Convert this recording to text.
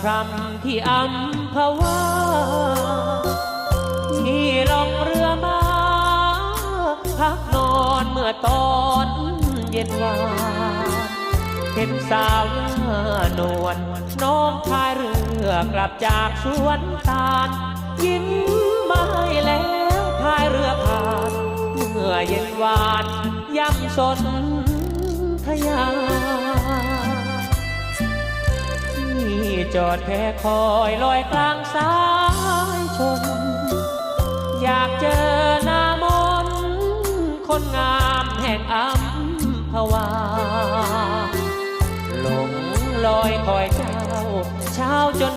พรำที่อัมพวาที่ล่องเรือมาพักนอนเมื่อตอนเย็นวานเห็นสาวนวลน้องพายเรือกลับจากสวนตาลยิ้มมาให้แล้วพายเรือผ่านเมื่อเย็นวานย่ำสนทยาที่จอดแพคอยลอยกลางสายชนอยากเจอหน้ามนคนงามแห่งอัมพวาหลงลอยคอยเจ้าเช้าจน